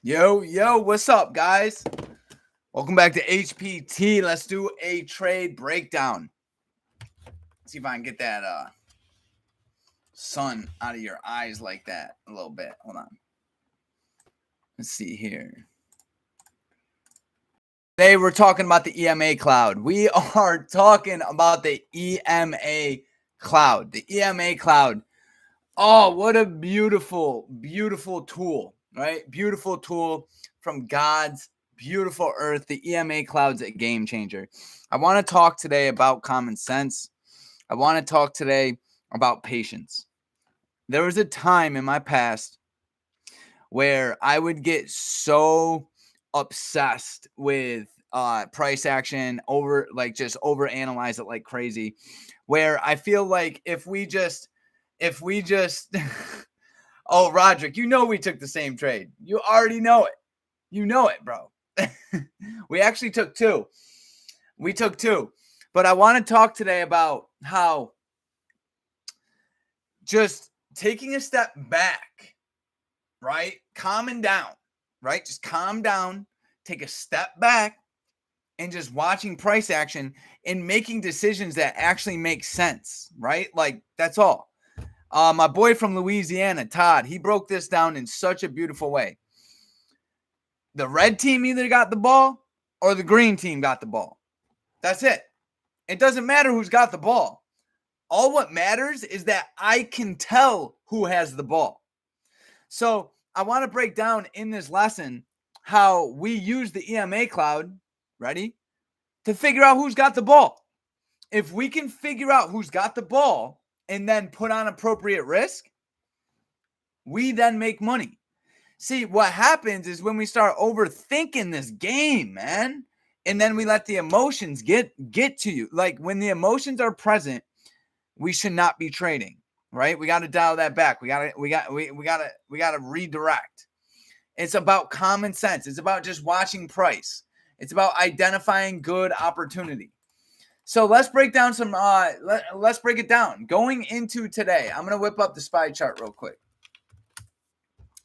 Yo, what's up, guys? Welcome back to HPT. Let's do a trade breakdown. See if I can get that sun out of your eyes like that a little bit. Hold on. Let's see here. Today we're talking about the EMA cloud. We are talking about the EMA cloud. The EMA cloud. Oh, what a beautiful, beautiful tool, right? Beautiful tool from God's beautiful earth. The EMA cloud's a game changer. I want to talk today about common sense. I want to talk today about patience. There was a time in my past where I would get so obsessed with price action, just overanalyze it like crazy, where I feel like if we just oh, Roderick, you know we took the same trade. You already know it. You know it, bro. We actually took two. We took two. But I want to talk today about how just taking a step back, right? Calming down, right? Just calm down, take a step back, and just watching price action and making decisions that actually make sense, right? Like, that's all. My boy from Louisiana, Todd, he broke this down in such a beautiful way. The red team either got the ball or the green team got the ball. That's it. It doesn't matter who's got the ball. All what matters is that I can tell who has the ball. So I want to break down in this lesson how we use the EMA cloud, ready, to figure out who's got the ball. If we can figure out who's got the ball and then put on appropriate risk, we then make money. See, what happens is when we start overthinking this game, man, and then we let the emotions get to you. Like when the emotions are present, we should not be trading, right? We got to dial that back. We got to redirect. It's about common sense. It's about just watching price. It's about identifying good opportunity. So let's break down some, let's break it down. Going into today, I'm going to whip up the SPY chart real quick.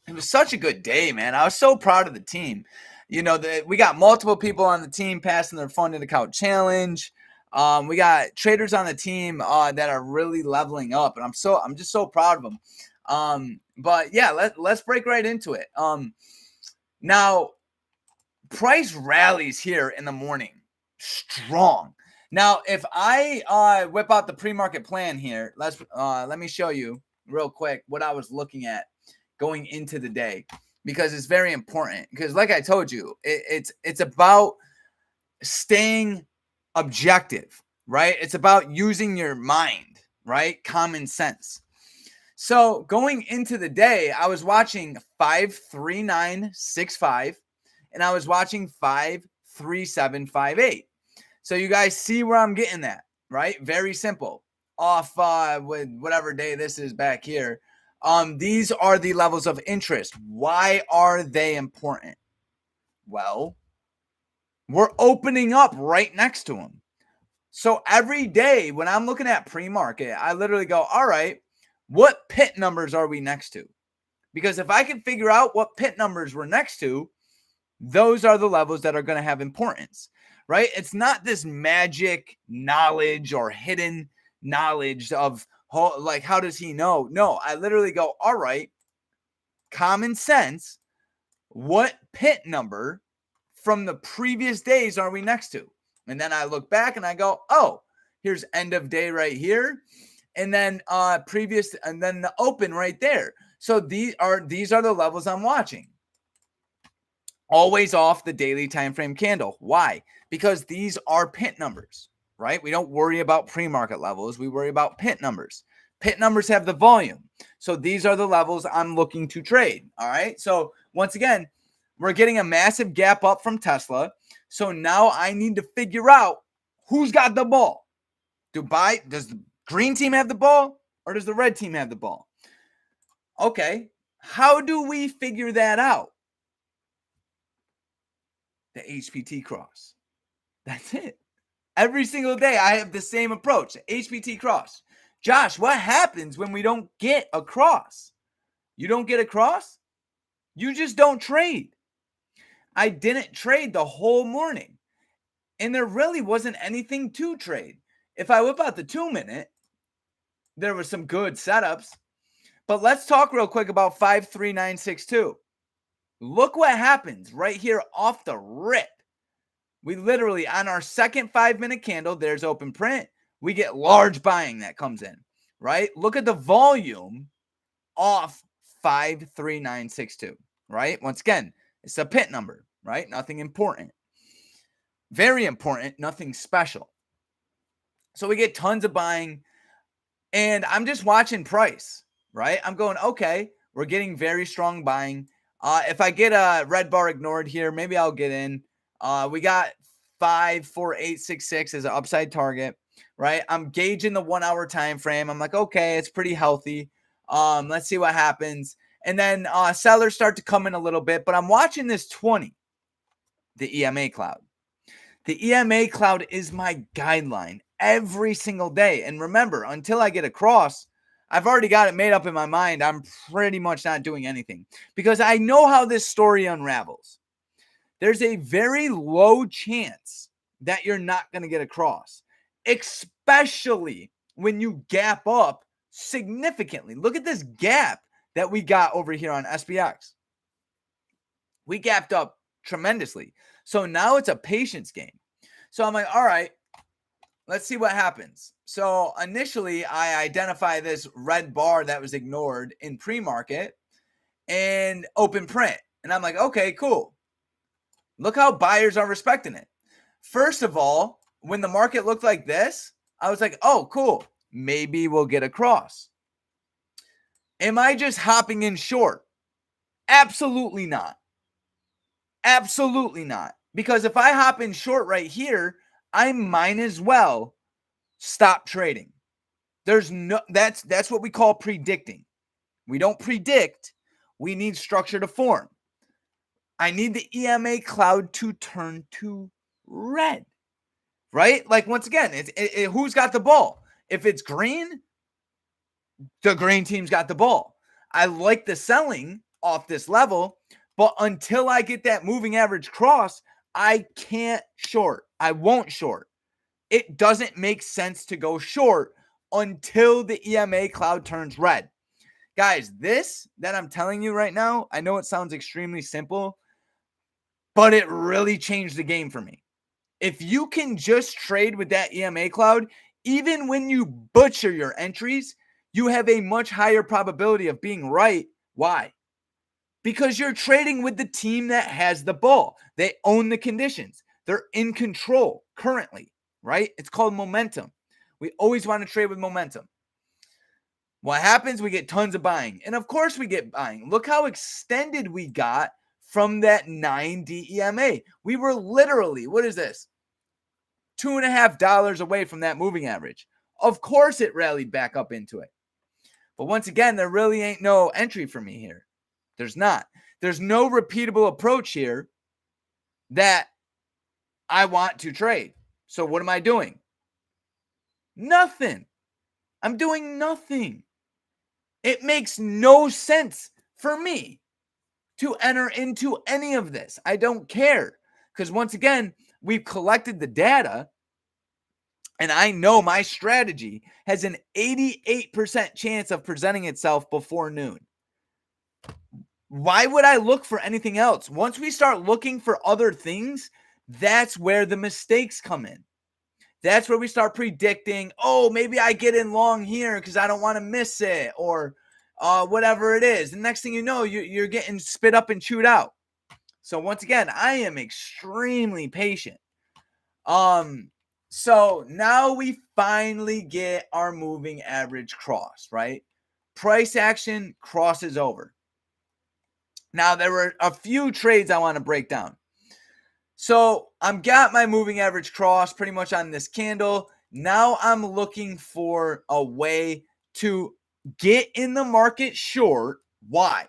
It was such a good day, man. I was so proud of the team. You know, we got multiple people on the team passing their funded account challenge. We got traders on the team that are really leveling up, and I'm just so proud of them. But yeah, let's break right into it. Now, price rallies here in the morning, strong. Now, if I whip out the pre-market plan here, let me show you real quick what I was looking at going into the day, because it's very important. Because like I told you, it's about staying objective, right? It's about using your mind, right? Common sense. So going into the day, I was watching 53965 and I was watching 53758. So you guys see where I'm getting that, right? Very simple. Off with whatever day this is back here. These are the levels of interest. Why are they important? Well, we're opening up right next to them. So every day when I'm looking at pre-market, I literally go, all right, what pit numbers are we next to? Because if I can figure out what pit numbers we're next to, those are the levels that are going to have importance, right? It's not this magic knowledge or hidden knowledge of like, how does he know? No, I literally go, all right, common sense, what pit number from the previous days are we next to? And then I look back and I go, oh, here's end of day right here. And then previous, and then the open right there. So these are the levels I'm watching. Always off the daily time frame candle. Why? Because these are pit numbers, right? We don't worry about pre-market levels. We worry about pit numbers. Pit numbers have the volume. So these are the levels I'm looking to trade. All right. So once again, we're getting a massive gap up from Tesla. So now I need to figure out who's got the ball. Does the green team have the ball or does the red team have the ball? Okay. How do we figure that out? The HPT cross. That's it. Every single day I have the same approach. The HPT cross. Josh, what happens when we don't get a cross? You don't get a cross? You just don't trade. I didn't trade the whole morning. And there really wasn't anything to trade. If I whip out the 2-minute, there were some good setups. But let's talk real quick about 53962. Look what happens right here off the rip. We literally, on our second 5-minute candle, there's open print. We get large buying that comes in, right? Look at the volume off 53962, right? Once again, it's a pit number, right? Nothing important. Very important, nothing special. So we get tons of buying, and I'm just watching price, right? I'm going, okay, we're getting very strong buying. If I get a red bar ignored here, maybe I'll get in. We got 54866 as an upside target, right? I'm gauging the 1 hour time frame. I'm like, okay, it's pretty healthy. Let's see what happens. And then sellers start to come in a little bit, but I'm watching this 20, the EMA cloud. The EMA cloud is my guideline every single day. And remember, until I get across, I've already got it made up in my mind. I'm pretty much not doing anything because I know how this story unravels. There's a very low chance that you're not going to get across, especially when you gap up significantly. Look at this gap that we got over here on SPX. We gapped up tremendously. So now it's a patience game. So I'm like, all right, let's see what happens. So initially I identify this red bar that was ignored in pre-market and open print. And I'm like, okay, cool. Look how buyers are respecting it. First of all, when the market looked like this, I was like, oh, cool. Maybe we'll get across. Am I just hopping in short? Absolutely not. Absolutely not. Because if I hop in short right here, I might as well stop trading. There's no, that's what we call predicting. We don't predict. We need structure to form. I need the EMA cloud to turn to red, right? Like, once again, who's got the ball? If it's green, the green team's got the ball. I like the selling off this level, but until I get that moving average cross, I can't short. I won't short. It doesn't make sense to go short until the EMA cloud turns red. Guys, this that I'm telling you right now, I know it sounds extremely simple, but it really changed the game for me. If you can just trade with that EMA cloud, even when you butcher your entries, you have a much higher probability of being right. Why? Because you're trading with the team that has the ball. They own the conditions. They're in control currently, right? It's called momentum. We always want to trade with momentum. What happens? We get tons of buying. And of course we get buying. Look how extended we got from that 9 DEMA. We were literally, what is this? $2.50 away from that moving average. Of course it rallied back up into it. But once again, there really ain't no entry for me here. There's not. There's no repeatable approach here that I want to trade. So what am I doing? Nothing. I'm doing nothing. It makes no sense for me to enter into any of this. I don't care. Because once again, we've collected the data, and I know my strategy has an 88% chance of presenting itself before noon. Why would I look for anything else? Once we start looking for other things, that's where the mistakes come in. That's where we start predicting, oh, maybe I get in long here because I don't want to miss it, or whatever it is. The next thing you know, you're getting spit up and chewed out. So once again, I am extremely patient. So now we finally get our moving average cross, right? Price action crosses over. Now, there were a few trades I want to break down. So I've got my moving average cross pretty much on this candle. Now I'm looking for a way to get in the market short. Why?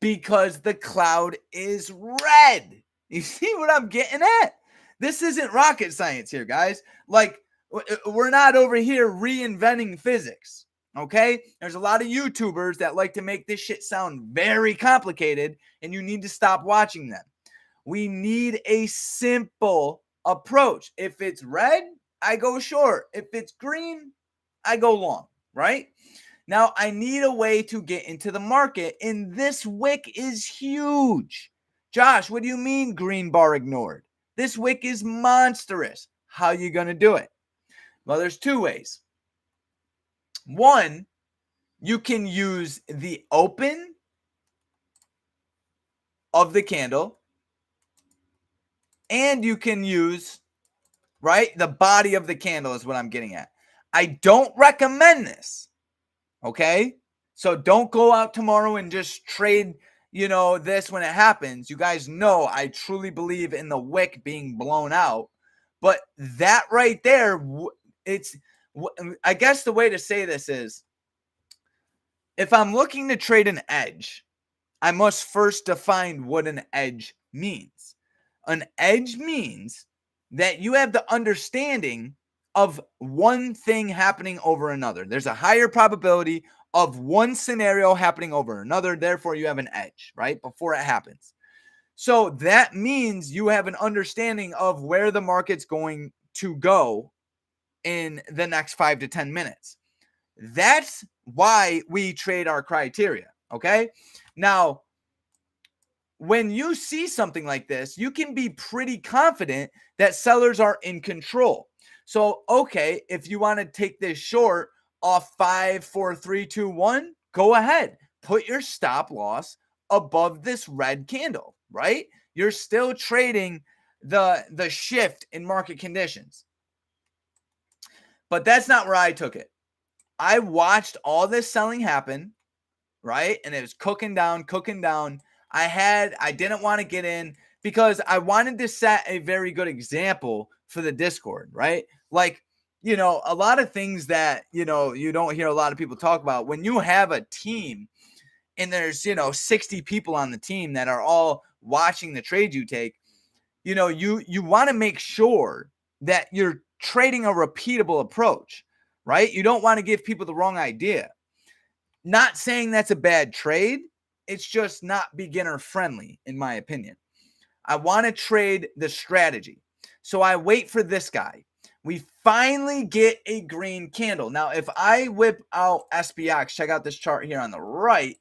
Because the cloud is red. You see what I'm getting at? This isn't rocket science here, guys. Like, we're not over here reinventing physics. Okay? There's a lot of YouTubers that like to make this shit sound very complicated, and you need to stop watching them. We need a simple approach. If it's red, I go short. If it's green, I go long, right? Now, I need a way to get into the market, and this wick is huge. Josh, what do you mean green bar ignored? This wick is monstrous. How are you going to do it? Well, there's two ways. One, you can use the open of the candle, and you can use, right, the body of the candle is what I'm getting at. I don't recommend this, okay? So don't go out tomorrow and just trade, this when it happens. You guys know I truly believe in the wick being blown out. But that right there, I guess the way to say this is, if I'm looking to trade an edge, I must first define what an edge means. An edge means that you have the understanding of one thing happening over another. There's a higher probability of one scenario happening over another. Therefore, you have an edge, right? Before it happens. So that means you have an understanding of where the market's going to go in the next 5 to 10 minutes. That's why we trade our criteria, okay? Now, when you see something like this, you can be pretty confident that sellers are in control. So, okay, if you want to take this short off 5, 4, 3, 2, 1, go ahead. Put your stop loss above this red candle, right? You're still trading the shift in market conditions. But that's not where I took it. I watched all this selling happen, right? And it was cooking down. I didn't want to get in because I wanted to set a very good example for the Discord, right? Like, a lot of things that, you don't hear a lot of people talk about. When you have a team and there's, 60 people on the team that are all watching the trades you take, you want to make sure that you're trading a repeatable approach, right? You don't want to give people the wrong idea. Not saying that's a bad trade. It's just not beginner friendly, in my opinion. I want to trade the strategy. So I wait for this guy. We finally get a green candle. Now, if I whip out SPX, check out this chart here on the right,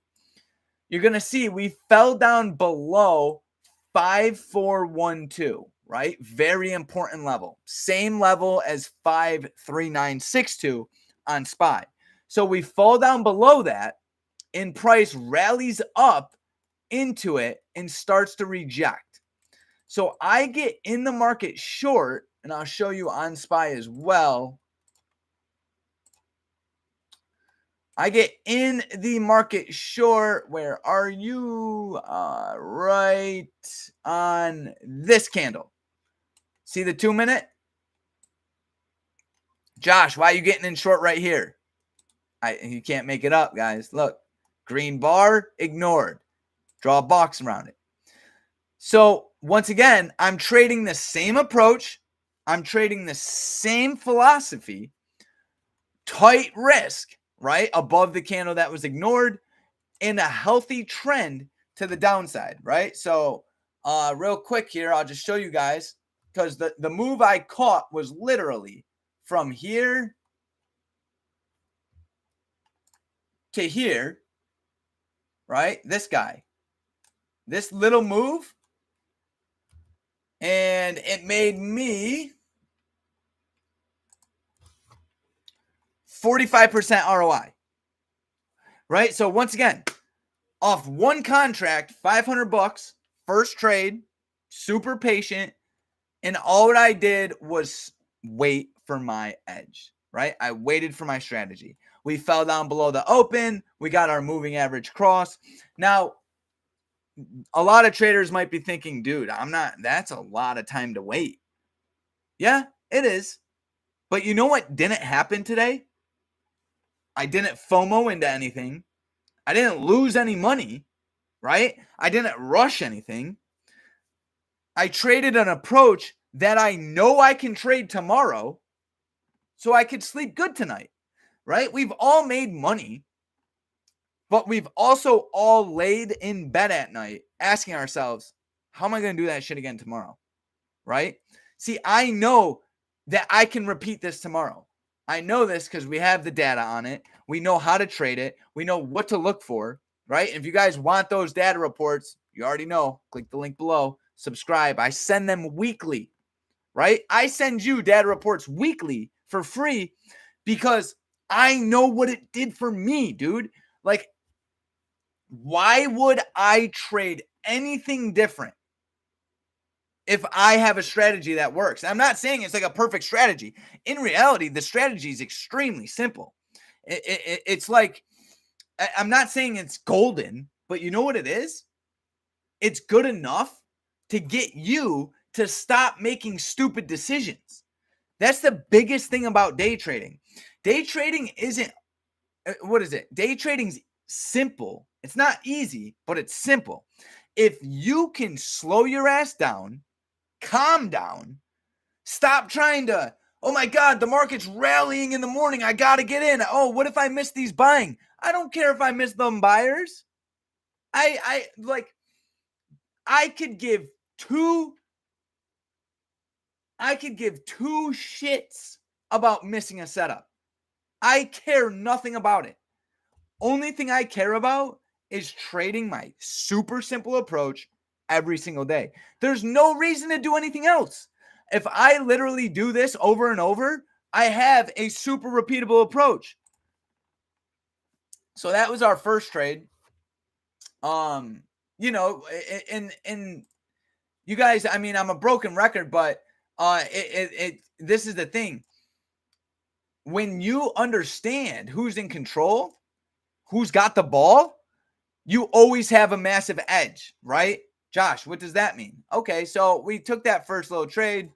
you're going to see we fell down below 5412, right? Very important level. Same level as 53962 on SPY. So we fall down below that, and price rallies up into it and starts to reject. So I get in the market short, and I'll show you on SPY as well. I get in the market short. Where are you? Right on this candle. See the 2 minute? Josh, why are you getting in short right here? You can't make it up, guys. Look, green bar ignored. Draw a box around it. So once again, I'm trading the same approach. I'm trading the same philosophy. Tight risk, right? Above the candle that was ignored, and a healthy trend to the downside, right? So real quick here, I'll just show you guys, because the move I caught was literally from here to here, right? This guy, this little move, and it made me 45% ROI, right? So once again, off one contract, $500, first trade, super patient, and all what I did was wait for my edge, right? I waited for my strategy. We fell down below the open. We got our moving average cross. Now, a lot of traders might be thinking, dude, that's a lot of time to wait. Yeah, it is. But you know what didn't happen today? I didn't FOMO into anything. I didn't lose any money, right? I didn't rush anything. I traded an approach that I know I can trade tomorrow, so I could sleep good tonight, right? We've all made money, but we've also all laid in bed at night asking ourselves, how am I going to do that shit again tomorrow? Right? See, I know that I can repeat this tomorrow. I know this because we have the data on it. We know how to trade it. We know what to look for, right? If you guys want those data reports, you already know. Click the link below. Subscribe. I send them weekly, right? I send you data reports weekly for free because I know what it did for me, dude. Like, why would I trade anything different if I have a strategy that works? I'm not saying it's like a perfect strategy. In reality, the strategy is extremely simple. It's like, I'm not saying it's golden, but you know what it is? It's good enough to get you to stop making stupid decisions. That's the biggest thing about day trading. Day trading isn't, what is it? Day trading's simple. It's not easy, but it's simple. If you can slow your ass down, calm down, stop trying to, oh my God, the market's rallying in the morning, I got to get in. Oh, what if I miss these buying? I don't care if I miss them buyers. I could give two shits about missing a setup. I care nothing about it. Only thing I care about is trading my super simple approach every single day. There's no reason to do anything else. If I literally do this over and over, I have a super repeatable approach. So that was our first trade. You know, and you guys, I mean, I'm a broken record, but this is the thing. When you understand who's in control, who's got the ball, you always have a massive edge, right? Josh, what does that mean? Okay, so we took that first little trade,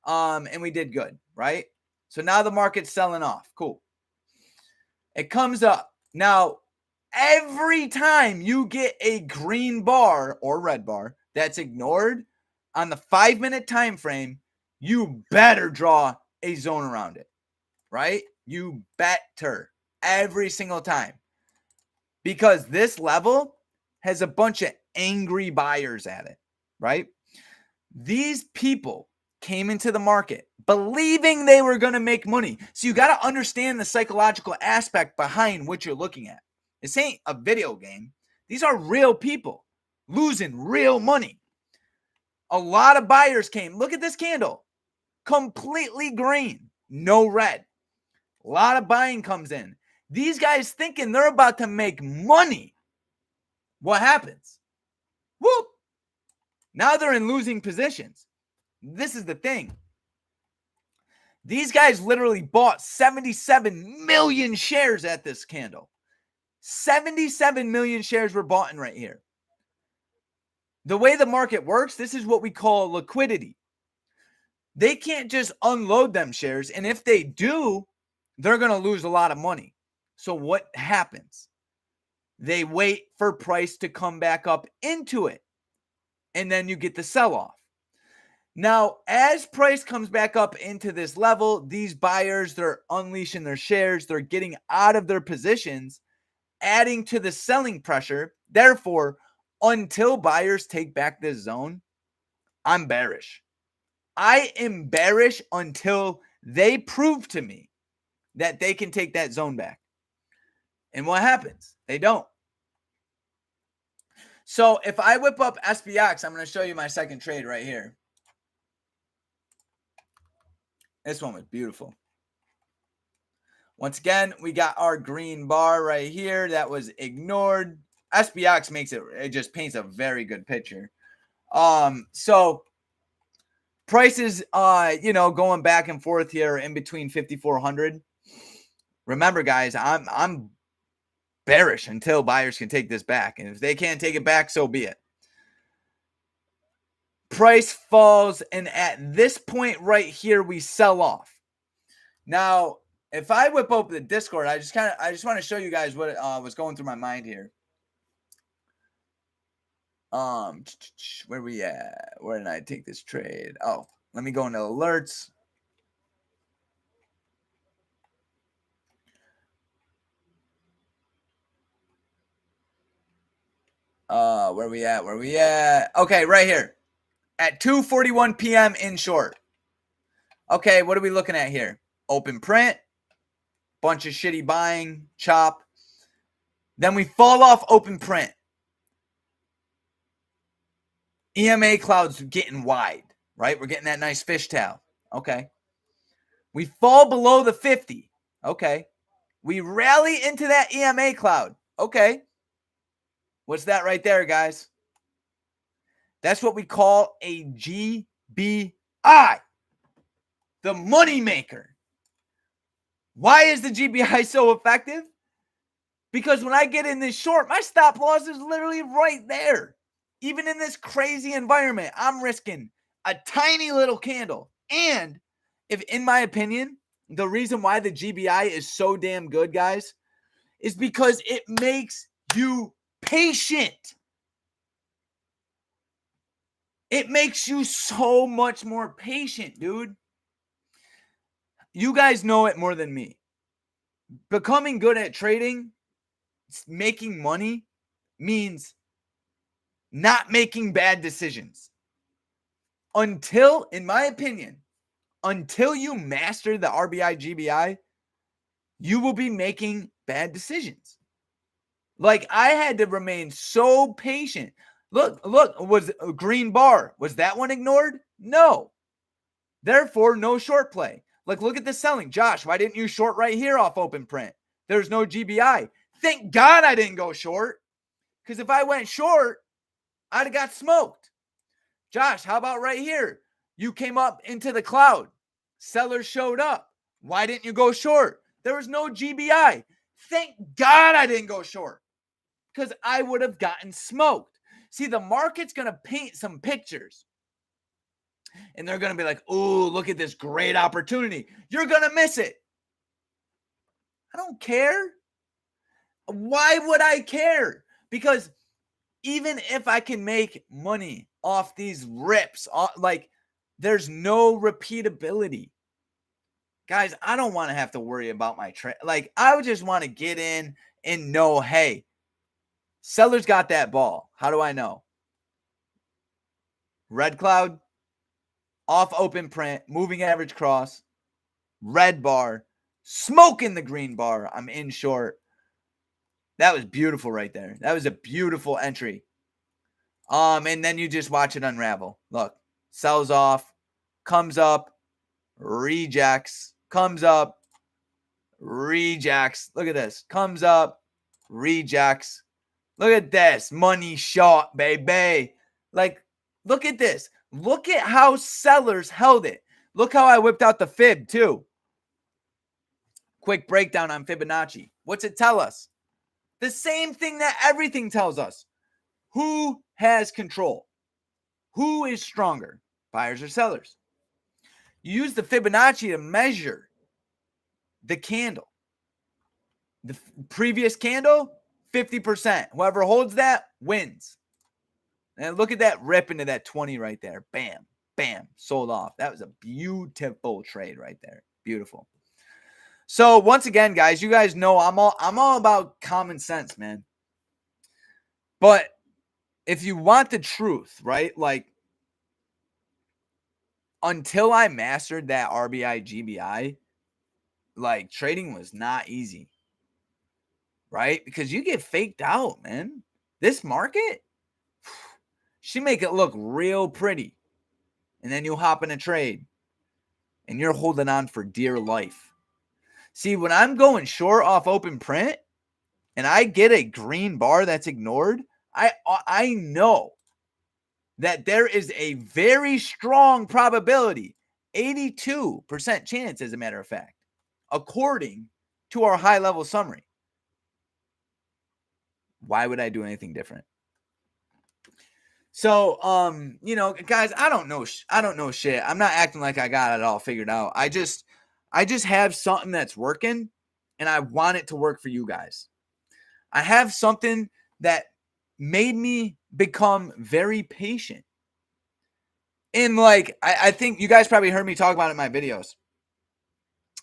and we did good, right? So now the market's selling off. Cool. It comes up. Now, every time you get a green bar or red bar that's ignored on the 5-minute time frame, you better draw a zone around it, right? You better every single time. Because this level has a bunch of angry buyers at it, right? These people came into the market believing they were going to make money. So you got to understand the psychological aspect behind what you're looking at. This ain't a video game. These are real people losing real money. A lot of buyers came. Look at this candle. Completely green, no red. A lot of buying comes in. These guys thinking they're about to make money. What happens? Whoop! Now they're in losing positions. This is the thing. These guys literally bought 77 million shares at this candle. 77 million shares were bought in right here. The way the market works, this is what we call liquidity. They can't just unload them shares, and if they do, they're going to lose a lot of money. So what happens? They wait for price to come back up into it, and then you get the sell-off. Now, as price comes back up into this level, these buyers, they're unleashing their shares. They're getting out of their positions, adding to the selling pressure. Therefore, until buyers take back this zone, I'm bearish. I am bearish until they prove to me that they can take that zone back. And what happens? They don't. So if I whip up SPX, I'm going to show you my second trade right here. This one was beautiful. Once again, we got our green bar right here that was ignored. SPX makes it just paints a very good picture. So prices, going back and forth here in between 5,400. Remember, guys, I'm bearish until buyers can take this back, and if they can't take it back, so be it. Price falls, and at this point right here, we sell off. Now, if I whip open the Discord, I just want to show you guys what was going through my mind here. Where we at? Where did I take this trade? Oh, let me go into alerts. Where we at? Okay, right here. At 2:41 p.m. in short. Okay, what are we looking at here? Open print, bunch of shitty buying, chop. Then we fall off open print. EMA clouds getting wide, right? We're getting that nice fishtail. Okay. We fall below the 50. Okay. We rally into that EMA cloud. Okay. What's that right there, guys? That's what we call a GBI, the money maker. Why is the GBI so effective? Because when I get in this short, my stop loss is literally right there. Even in this crazy environment, I'm risking a tiny little candle. And if, in my opinion, the reason why the GBI is so damn good, guys, is because it makes you patient. It makes you so much more patient, dude. You guys know it more than me. Becoming good at trading, making money, means not making bad decisions. Until, in my opinion, until you master the RBI GBI, you will be making bad decisions. Like, I had to remain so patient. Look, was a green bar. Was that one ignored? No. Therefore, no short play. Like, look at the selling. Josh, why didn't you short right here off open print? There's no GBI. Thank God I didn't go short. Because if I went short, I'd have got smoked. Josh, how about right here? You came up into the cloud. Sellers showed up. Why didn't you go short? There was no GBI. Thank God I didn't go short. Because I would have gotten smoked. See, the market's going to paint some pictures. And they're going to be like, ooh, look at this great opportunity. You're going to miss it. I don't care. Why would I care? Because even if I can make money off these rips, like, there's no repeatability. Guys, I don't want to have to worry about my trade. Like, I would just want to get in and know, hey, sellers got that ball. How do I know? Red cloud, off open print, moving average cross, red bar, smoking the green bar. I'm in short. That was beautiful right there. That was a beautiful entry. And then you just watch it unravel. Look, sells off, comes up, rejects, comes up, rejects. Look at this. Comes up, rejects. Look at this. Money shot, baby. Like, look at this. Look at how sellers held it. Look how I whipped out the fib, too. Quick breakdown on Fibonacci. What's it tell us? The same thing that everything tells us. Who has control? Who is stronger, buyers or sellers? You use the Fibonacci to measure the candle. The previous candle, 50%. Whoever holds that wins. And look at that rip into that 20 right there. Bam, bam, sold off. That was a beautiful trade right there. Beautiful. So once again, guys, you guys know I'm all about common sense, man. But if you want the truth, right? Like, until I mastered that RBI GBI, like, trading was not easy. Right? Because you get faked out, man. This market, she make it look real pretty. And then you hop in a trade. And you're holding on for dear life. See, when I'm going short off open print, and I get a green bar that's ignored, I know that there is a very strong probability, 82% chance, as a matter of fact, according to our high-level summary. Why would I do anything different? So, guys, I don't know shit. I'm not acting like I got it all figured out. I just have something that's working, and I want it to work for you guys. I have something that made me become very patient. And, like, I think you guys probably heard me talk about it in my videos.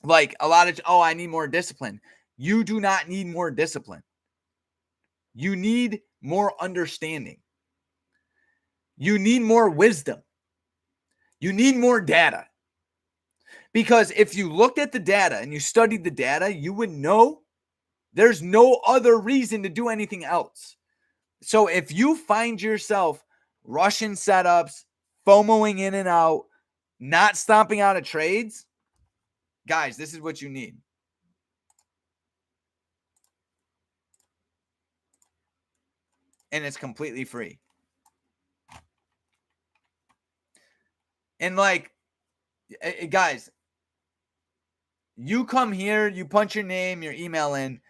Like, a lot of, I need more discipline. You do not need more discipline. You need more understanding. You need more wisdom. You need more data. Because if you looked at the data and you studied the data, you would know there's no other reason to do anything else. So if you find yourself rushing setups, FOMOing in and out, not stomping out of trades, guys, this is what you need. And it's completely free. And like, guys, you come here, you punch your name, your email in.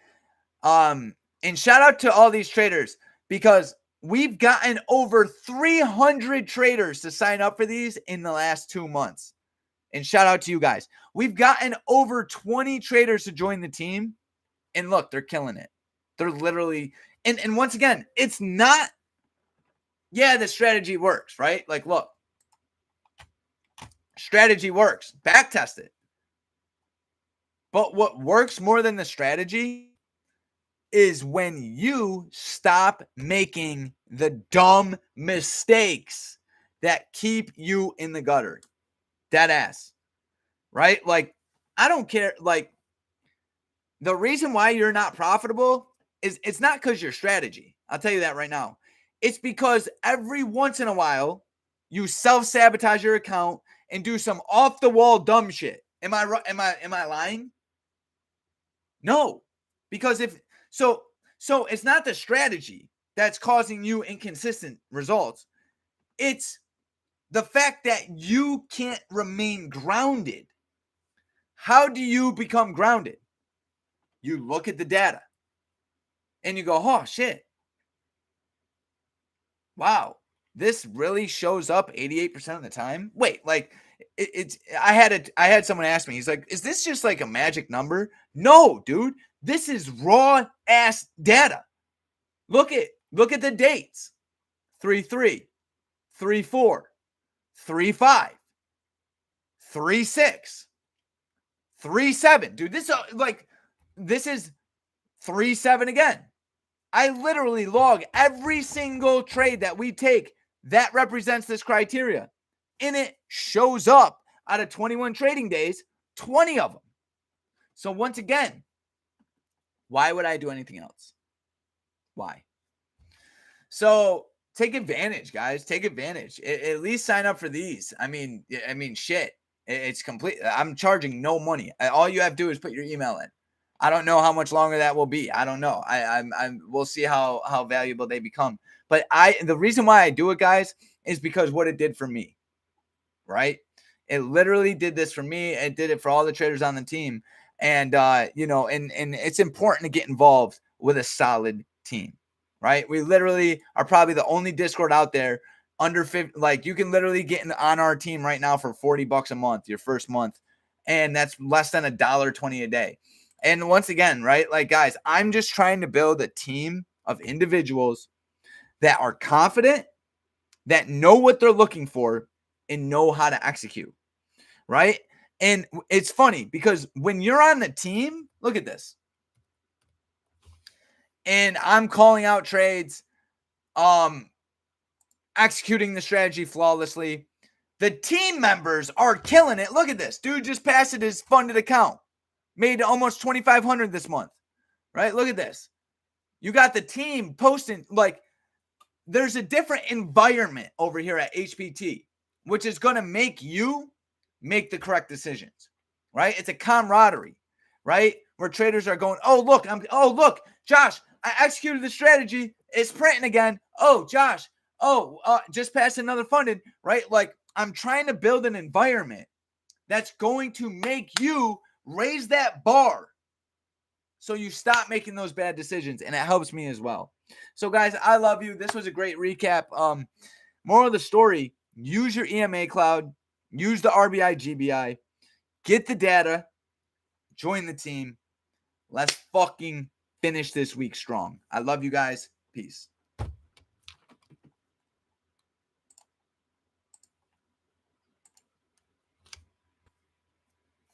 And shout out to all these traders, because we've gotten over 300 traders to sign up for these in the last 2 months. And shout out to you guys. We've gotten over 20 traders to join the team. And look, they're killing it. They're literally, and once again, it's not, yeah, the strategy works, right? Like, look, strategy works. Back test it. But what works more than the strategy is when you stop making the dumb mistakes that keep you in the gutter. Dead ass. Right? Like, I don't care. Like, the reason why you're not profitable is it's not because your strategy. I'll tell you that right now. It's because every once in a while you self-sabotage your account and do some off-the-wall dumb shit. Am I lying? No. Because so it's not the strategy that's causing you inconsistent results. It's the fact that you can't remain grounded. How do you become grounded? You look at the data and you go, oh shit. Wow, this really shows up 88% of the time. Wait, like I had someone ask me, he's like, is this just like a magic number? No, dude, this is raw ass data. Look at the dates. 3-3, 3-4, 3-5, 3-6, 3-7. Dude, this is 3-7 again. I literally log every single trade that we take that represents this criteria. And it shows up out of 21 trading days, 20 of them. So once again, why would I do anything else? Why? So take advantage, guys. Take advantage. At least sign up for these. I mean, shit. It's complete. I'm charging no money. All you have to do is put your email in. I don't know how much longer that will be. I don't know. We'll see how valuable they become. But the reason why I do it, guys, is because what it did for me, right? It literally did this for me. It did it for all the traders on the team. And, and it's important to get involved with a solid team, right? We literally are probably the only Discord out there under 50. Like, you can literally get on our team right now for $40 a month, your first month. And that's less than $1.20 a day. And once again, right, like, guys, I'm just trying to build a team of individuals that are confident, that know what they're looking for, and know how to execute, right? And it's funny because when you're on the team, look at this. And I'm calling out trades, executing the strategy flawlessly. The team members are killing it. Look at this. Dude just passed his funded account. Made almost $2,500 this month, right? Look at this. You got the team posting, like, there's a different environment over here at HPT, which is going to make you make the correct decisions, right? It's a camaraderie, right? Where traders are going, oh, look, Josh, I executed the strategy. It's printing again. Oh, Josh, just passed another funded, right? Like, I'm trying to build an environment that's going to make you raise that bar so you stop making those bad decisions, and it helps me as well. So, guys, I love you. This was a great recap. Moral of the story, use your EMA cloud, use the RBI, GBI, get the data, join the team. Let's fucking finish this week strong. I love you guys. Peace.